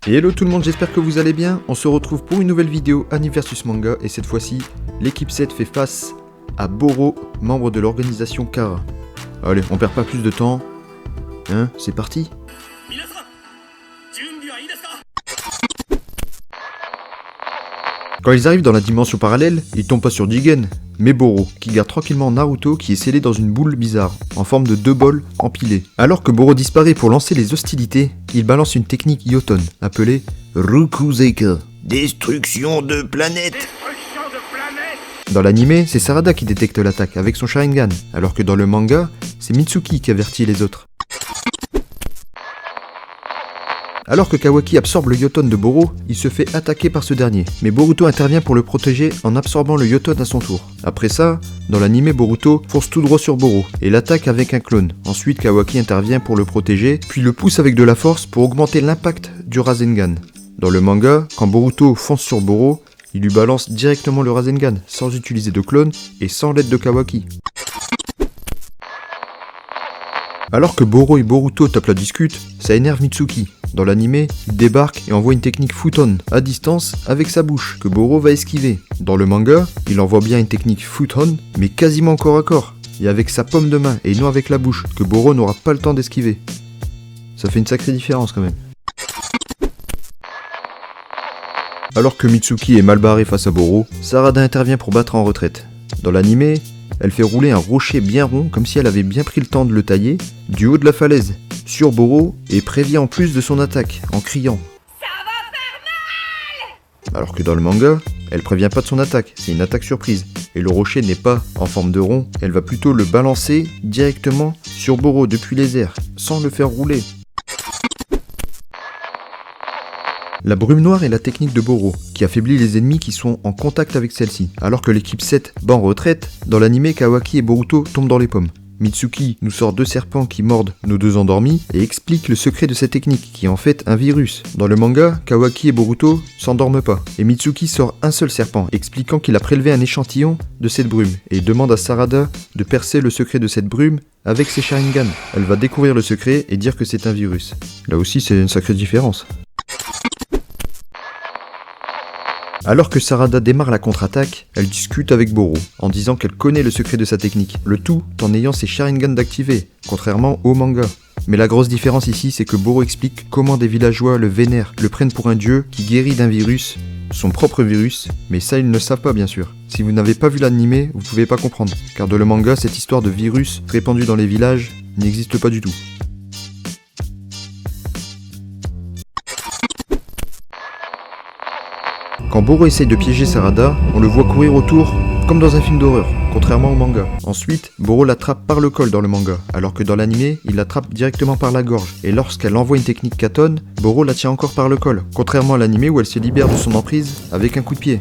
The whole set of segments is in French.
Et hello tout le monde, j'espère que vous allez bien. On se retrouve pour une nouvelle vidéo Anime vs Manga et cette fois-ci, l'équipe 7 fait face à Boro, membre de l'organisation Kara. Allez, on perd pas plus de temps. Hein, c'est parti. Quand ils arrivent dans la dimension parallèle, ils tombent pas sur Jigen, mais Boro, qui garde tranquillement Naruto qui est scellé dans une boule bizarre, en forme de 2 bols empilés. Alors que Boro disparaît pour lancer les hostilités, il balance une technique Yoton, appelée Rukuzeika. Destruction de planète. Dans l'anime, c'est Sarada qui détecte l'attaque avec son Sharingan, alors que dans le manga, c'est Mitsuki qui avertit les autres. Alors que Kawaki absorbe le Yoton de Boro, il se fait attaquer par ce dernier, mais Boruto intervient pour le protéger en absorbant le Yoton à son tour. Après ça, dans l'anime, Boruto fonce tout droit sur Boro et l'attaque avec un clone. Ensuite, Kawaki intervient pour le protéger, puis le pousse avec de la force pour augmenter l'impact du Rasengan. Dans le manga, quand Boruto fonce sur Boro, il lui balance directement le Rasengan, sans utiliser de clone et sans l'aide de Kawaki. Alors que Boro et Boruto tapent la discute, ça énerve Mitsuki. Dans l'anime, il débarque et envoie une technique Futon à distance avec sa bouche, que Boro va esquiver. Dans le manga, il envoie bien une technique Futon, mais quasiment corps à corps, et avec sa paume de main et non avec la bouche, que Boro n'aura pas le temps d'esquiver. Ça fait une sacrée différence quand même. Alors que Mitsuki est mal barré face à Boro, Sarada intervient pour battre en retraite. Dans l'anime, elle fait rouler un rocher bien rond comme si elle avait bien pris le temps de le tailler du haut de la falaise sur Boro et prévient en plus de son attaque en criant « Ça va faire mal !» Alors que dans le manga, elle prévient pas de son attaque, c'est une attaque surprise et le rocher n'est pas en forme de rond, elle va plutôt le balancer directement sur Boro depuis les airs sans le faire rouler. La brume noire est la technique de Boro, qui affaiblit les ennemis qui sont en contact avec celle-ci. Alors que l'équipe 7 bat en retraite, dans l'anime, Kawaki et Boruto tombent dans les pommes. Mitsuki nous sort 2 serpents qui mordent nos 2 endormis et explique le secret de cette technique, qui est en fait un virus. Dans le manga, Kawaki et Boruto s'endorment pas, et Mitsuki sort un seul serpent, expliquant qu'il a prélevé un échantillon de cette brume, et demande à Sarada de percer le secret de cette brume avec ses Sharingan. Elle va découvrir le secret et dire que c'est un virus. Là aussi, c'est une sacrée différence. Alors que Sarada démarre la contre-attaque, elle discute avec Boro, en disant qu'elle connaît le secret de sa technique, le tout en ayant ses Sharingan d'activer, contrairement au manga. Mais la grosse différence ici, c'est que Boro explique comment des villageois le vénèrent, le prennent pour un dieu qui guérit d'un virus, son propre virus, mais ça ils ne le savent pas bien sûr. Si vous n'avez pas vu l'anime, vous pouvez pas comprendre, car dans le manga, cette histoire de virus répandu dans les villages n'existe pas du tout. Quand Boro essaye de piéger Sarada, on le voit courir autour comme dans un film d'horreur, contrairement au manga. Ensuite, Boro l'attrape par le col dans le manga, alors que dans l'anime, il l'attrape directement par la gorge. Et lorsqu'elle envoie une technique Katon, Boro la tient encore par le col, contrairement à l'anime où elle se libère de son emprise avec un coup de pied.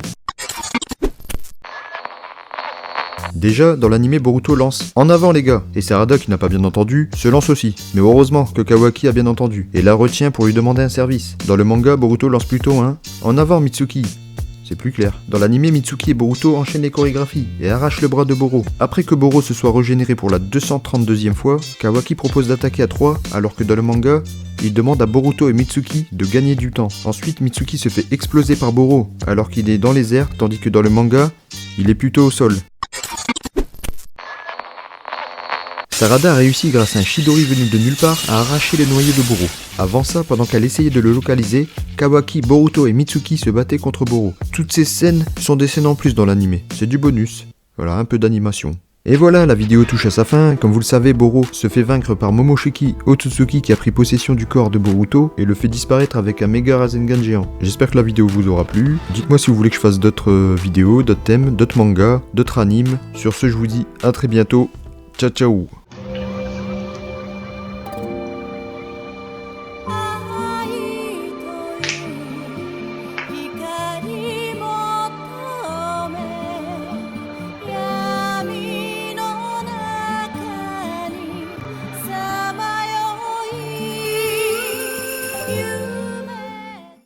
Déjà, dans l'anime, Boruto lance « En avant les gars !» et Sarada, qui n'a pas bien entendu, se lance aussi. Mais heureusement que Kawaki a bien entendu, et la retient pour lui demander un service. Dans le manga, Boruto lance plutôt un « En avant Mitsuki !» C'est plus clair. Dans l'anime, Mitsuki et Boruto enchaînent les chorégraphies et arrachent le bras de Boro. Après que Boro se soit régénéré pour la 232e fois, Kawaki propose d'attaquer à 3, alors que dans le manga, il demande à Boruto et Mitsuki de gagner du temps. Ensuite, Mitsuki se fait exploser par Boro, alors qu'il est dans les airs, tandis que dans le manga, il est plutôt au sol. Sarada a réussi grâce à un Chidori venu de nulle part à arracher le noyau de Boro. Avant ça, pendant qu'elle essayait de le localiser, Kawaki, Boruto et Mitsuki se battaient contre Boro. Toutes ces scènes sont des scènes en plus dans l'anime, c'est du bonus. Voilà, un peu d'animation. Et voilà, la vidéo touche à sa fin. Comme vous le savez, Boro se fait vaincre par Momoshiki Otsutsuki qui a pris possession du corps de Boruto et le fait disparaître avec un méga Rasengan géant. J'espère que la vidéo vous aura plu. Dites-moi si vous voulez que je fasse d'autres vidéos, d'autres thèmes, d'autres mangas, d'autres animes. Sur ce, je vous dis à très bientôt. Ciao ciao.